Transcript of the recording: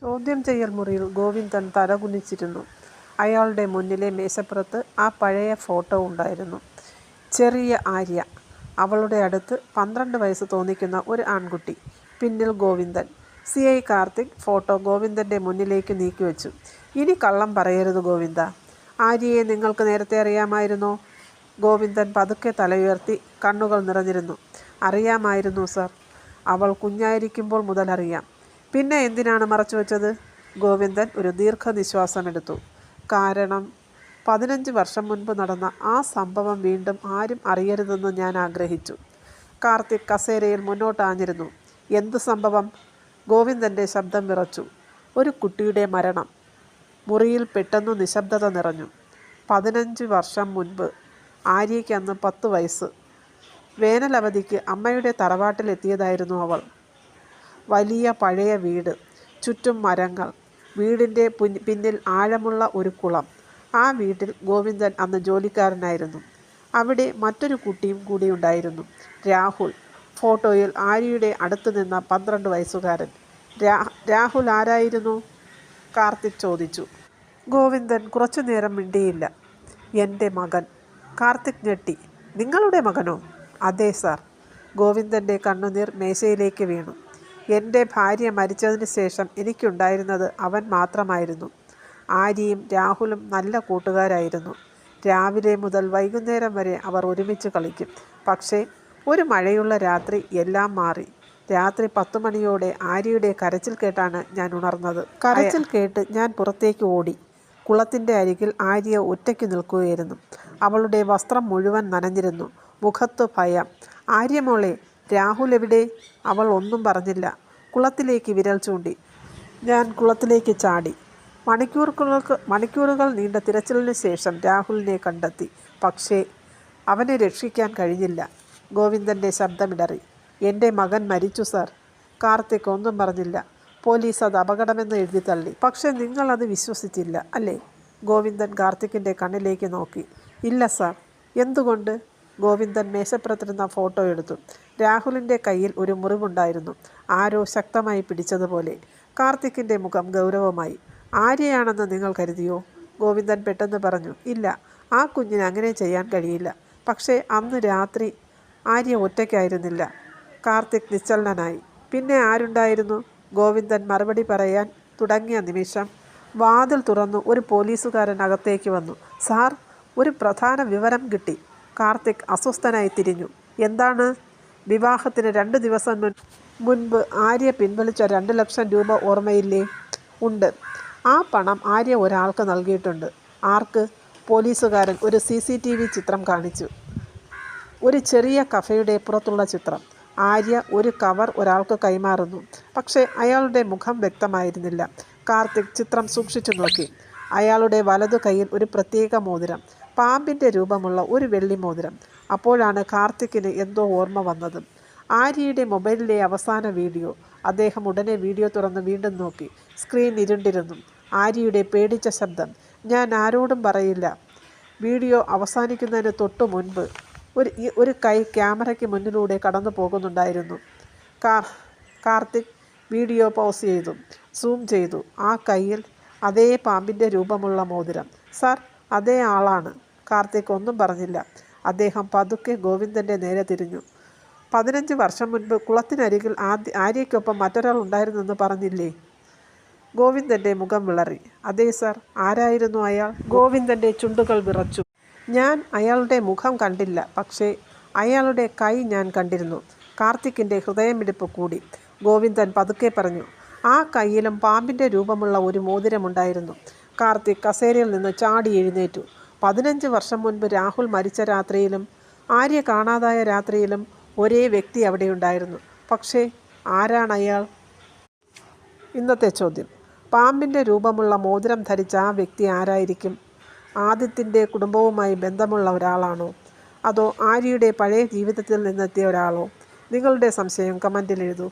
ചോദ്യം ചെയ്യൽ മുറിയിൽ ഗോവിന്ദൻ തലകുനിച്ചിരുന്നു. അയാളുടെ മുന്നിലെ മേശപ്പുറത്ത് ആ പഴയ ഫോട്ടോ ഉണ്ടായിരുന്നു. ചെറിയ ആര്യ, അവളുടെ അടുത്ത് 12 വയസ്സ് തോന്നിക്കുന്ന ഒരു ആൺകുട്ടി, പിന്നിൽ ഗോവിന്ദൻ. CI കാർത്തിക് ഫോട്ടോ ഗോവിന്ദൻ്റെ മുന്നിലേക്ക് നീക്കിവെച്ചു. "ഇനി കള്ളം പറയരുത് ഗോവിന്ദ. ആര്യയെ നിങ്ങൾക്ക് നേരത്തെ അറിയാമായിരുന്നോ?" ഗോവിന്ദൻ പതുക്കെ തലയുയർത്തി. കണ്ണുകൾ നിറഞ്ഞിരുന്നു. "അറിയാമായിരുന്നു സർ. അവൾ കുഞ്ഞായിരിക്കുമ്പോൾ മുതൽ അറിയാം." "പിന്നെ എന്തിനാണ് മറച്ചുവെച്ചത്?" ഗോവിന്ദൻ ഒരു ദീർഘനിശ്വാസമെടുത്തു. "കാരണം 15 വർഷം മുൻപ് നടന്ന ആ സംഭവം വീണ്ടും ആരും അറിയരുതെന്ന് ഞാൻ ആഗ്രഹിച്ചു." കാർത്തിക് കസേരയിൽ മുന്നോട്ടാഞ്ഞിരുന്നു. "എന്ത് സംഭവം?" ഗോവിന്ദൻ്റെ ശബ്ദം വിറച്ചു. "ഒരു കുട്ടിയുടെ മരണം." മുറിയിൽ പെട്ടെന്ന് നിശബ്ദത നിറഞ്ഞു. 15 വർഷം മുൻപ്. ആര്യയ്ക്ക് അന്ന് 10 വയസ്സ്. വേനലവധിക്ക് അമ്മയുടെ തറവാട്ടിലെത്തിയതായിരുന്നു അവൾ. വലിയ പഴയ വീട്, ചുറ്റും മരങ്ങൾ, വീടിൻ്റെ പിന്നിൽ ആഴമുള്ള ഒരു കുളം. ആ വീട്ടിൽ ഗോവിന്ദൻ അന്ന് ജോലിക്കാരനായിരുന്നു. അവിടെ മറ്റൊരു കുട്ടിയും കൂടി ഉണ്ടായിരുന്നു, രാഹുൽ. ഫോട്ടോയിൽ ആര്യയുടെ അടുത്ത് നിന്ന 12 വയസ്സുകാരൻ. രാഹുൽ ആരായിരുന്നു?" കാർത്തിക് ചോദിച്ചു. ഗോവിന്ദൻ കുറച്ചുനേരം മിണ്ടിയില്ല. "എൻ്റെ മകൻ." കാർത്തിക് ഞെട്ടി. "നിങ്ങളുടെ മകനോ?" "അതെ സാർ." ഗോവിന്ദൻ്റെ കണ്ണുനീർ മേശയിലേക്ക് വീണു. "എൻ്റെ ഭാര്യ മരിച്ചതിന് ശേഷം എനിക്കുണ്ടായിരുന്നത് അവൻ മാത്രമായിരുന്നു. ആര്യയും രാഹുലും നല്ല കൂട്ടുകാരായിരുന്നു. രാവിലെ മുതൽ വൈകുന്നേരം വരെ അവർ ഒരുമിച്ച് കളിക്കും. പക്ഷേ ഒരു മഴയുള്ള രാത്രി എല്ലാം മാറി. രാത്രി 10 മണിയോടെ ആര്യയുടെ കരച്ചിൽ കേട്ടാണ് ഞാൻ ഉണർന്നത്. കരച്ചിൽ കേട്ട് ഞാൻ പുറത്തേക്ക് ഓടി. കുളത്തിൻ്റെ അരികിൽ ആര്യ ഒറ്റയ്ക്ക് നിൽക്കുകയായിരുന്നു. അവളുടെ വസ്ത്രം മുഴുവൻ നനഞ്ഞിരുന്നു. മുഖത്ത് ഭയം. 'ആര്യ മോളെ, രാഹുൽ എവിടെ?' അവൾ ഒന്നും പറഞ്ഞില്ല. കുളത്തിലേക്ക് വിരൽ ചൂണ്ടി. ഞാൻ കുളത്തിലേക്ക് ചാടി. മണിക്കൂറുകൾ നീണ്ട തിരച്ചിലിന് ശേഷം രാഹുലിനെ കണ്ടെത്തി. പക്ഷേ അവനെ രക്ഷിക്കാൻ കഴിഞ്ഞില്ല." ഗോവിന്ദൻ്റെ ശബ്ദമിടറി. "എൻ്റെ മകൻ മരിച്ചു സാർ." കാർത്തിക് ഒന്നും പറഞ്ഞില്ല. "പോലീസ് അത് അപകടമെന്ന് എഴുതി തള്ളി. പക്ഷേ നിങ്ങൾ അത് വിശ്വസിച്ചില്ല, അല്ലേ?" ഗോവിന്ദൻ കാർത്തിക്കിൻ്റെ കണ്ണിലേക്ക് നോക്കി. "ഇല്ല സാർ." "എന്തുകൊണ്ട്?" ഗോവിന്ദൻ മേശപ്പുറത്തിരുന്ന ഫോട്ടോ എടുത്തു. രാഹുലിൻ്റെ കയ്യിൽ ഒരു മുറിവുണ്ടായിരുന്നു, ആരോ ശക്തമായി പിടിച്ചതുപോലെ. കാർത്തിക്കിൻ്റെ മുഖം ഗൗരവമായി. "ആര്യയാണെന്ന് നിങ്ങൾ കരുതിയോ?" ഗോവിന്ദൻ പെട്ടെന്ന് പറഞ്ഞു. "ഇല്ല, ആ കുഞ്ഞിന് അങ്ങനെ ചെയ്യാൻ കഴിയില്ല." "പക്ഷേ അന്ന് രാത്രി ആര്യ ഒറ്റയ്ക്കായിരുന്നില്ല." കാർത്തിക് നിശ്ചലനായി. "പിന്നെ ആരുണ്ടായിരുന്നു?" ഗോവിന്ദൻ മറുപടി പറയാൻ തുടങ്ങിയ നിമിഷം വാതിൽ തുറന്നു ഒരു പോലീസുകാരൻ അകത്തേക്ക് വന്നു. "സാർ, ഒരു പ്രധാന വിവരം കിട്ടി." കാർത്തിക് അസ്വസ്ഥനായി തിരിഞ്ഞു. "എന്താണ്?" "വിവാഹത്തിന് 2 ദിവസം മുൻപ് ആര്യ പിൻവലിച്ച 2 ലക്ഷം രൂപ ഓർമ്മയില്ലേ?" "ഉണ്ട്." "ആ പണം ആര്യ ഒരാൾക്ക് നൽകിയിട്ടുണ്ട്." "ആർക്ക്?" പോലീസുകാരൻ ഒരു CCTV ചിത്രം കാണിച്ചു. ഒരു ചെറിയ കഫയുടെ പുറത്തുള്ള ചിത്രം. ആര്യ ഒരു കവർ ഒരാൾക്ക് കൈമാറുന്നു. പക്ഷേ അയാളുടെ മുഖം വ്യക്തമായിരുന്നില്ല. കാർത്തിക് ചിത്രം സൂക്ഷിച്ചു നോക്കി. അയാളുടെ വലതു കൈയിൽ ഒരു പ്രത്യേക മോതിരം, പാമ്പിൻ്റെ രൂപമുള്ള ഒരു വെള്ളി മോതിരം. അപ്പോഴാണ് കാർത്തിക്കിന് എന്തോ ഓർമ്മ വന്നത്. ആര്യയുടെ മൊബൈലിലെ അവസാന വീഡിയോ. അദ്ദേഹം ഉടനെ വീഡിയോ തുറന്ന് വീണ്ടും നോക്കി. സ്ക്രീൻ ഇരുണ്ടിരുന്നു. ആര്യയുടെ പേടിച്ച ശബ്ദം. "ഞാൻ ആരോടും പറയില്ല." വീഡിയോ അവസാനിക്കുന്നതിന് തൊട്ടു മുൻപ് ഒരു കൈ ക്യാമറയ്ക്ക് മുന്നിലൂടെ കടന്നു പോകുന്നുണ്ടായിരുന്നു. കാർത്തിക് വീഡിയോ പൗസ് ചെയ്തു, സൂം ചെയ്തു. ആ കയ്യിൽ അതേ പാമ്പിൻ്റെ രൂപമുള്ള മോതിരം. "സാർ, അതേ ആളാണ്." കാർത്തിക് ഒന്നും പറഞ്ഞില്ല. അദ്ദേഹം പതുക്കെ ഗോവിന്ദൻ്റെ നേരെ തിരിഞ്ഞു. "15 വർഷം മുൻപ് കുളത്തിനരികിൽ ആര്യയ്ക്കൊപ്പം മറ്റൊരാൾ ഉണ്ടായിരുന്നെന്ന് പറഞ്ഞില്ലേ?" ഗോവിന്ദൻ്റെ മുഖം വിളറി. "അതെ സാർ." "ആരായിരുന്നു അയാൾ?" ഗോവിന്ദൻ്റെ ചുണ്ടുകൾ വിറച്ചു. "ഞാൻ അയാളുടെ മുഖം കണ്ടില്ല, പക്ഷേ അയാളുടെ കൈ ഞാൻ കണ്ടിരുന്നു." കാർത്തിക്കിൻ്റെ ഹൃദയമിടിപ്പ് കൂടി. ഗോവിന്ദൻ പതുക്കെ പറഞ്ഞു. "ആ കൈയിലും പാമ്പിൻ്റെ രൂപമുള്ള ഒരു മോതിരമുണ്ടായിരുന്നു." കാർത്തിക് കസേരയിൽ നിന്ന് ചാടി എഴുന്നേറ്റു. 15 വർഷം മുൻപ് രാഹുൽ മരിച്ച രാത്രിയിലും ആര്യ കാണാതായ രാത്രിയിലും ഒരേ വ്യക്തി അവിടെയുണ്ടായിരുന്നു. പക്ഷേ ആരാണ് അയാൾ? ഇന്നത്തെ ചോദ്യം. പാമ്പിൻ്റെ രൂപമുള്ള മോതിരം ധരിച്ച ആ വ്യക്തി ആരായിരിക്കും? ആദിത്യൻ്റെ കുടുംബവുമായി ബന്ധമുള്ള ഒരാളാണോ? അതോ ആര്യയുടെ പഴയ ജീവിതത്തിൽ നിന്നെത്തിയ ഒരാളോ? നിങ്ങളുടെ സംശയം കമൻറ്റിൽ എഴുതൂ.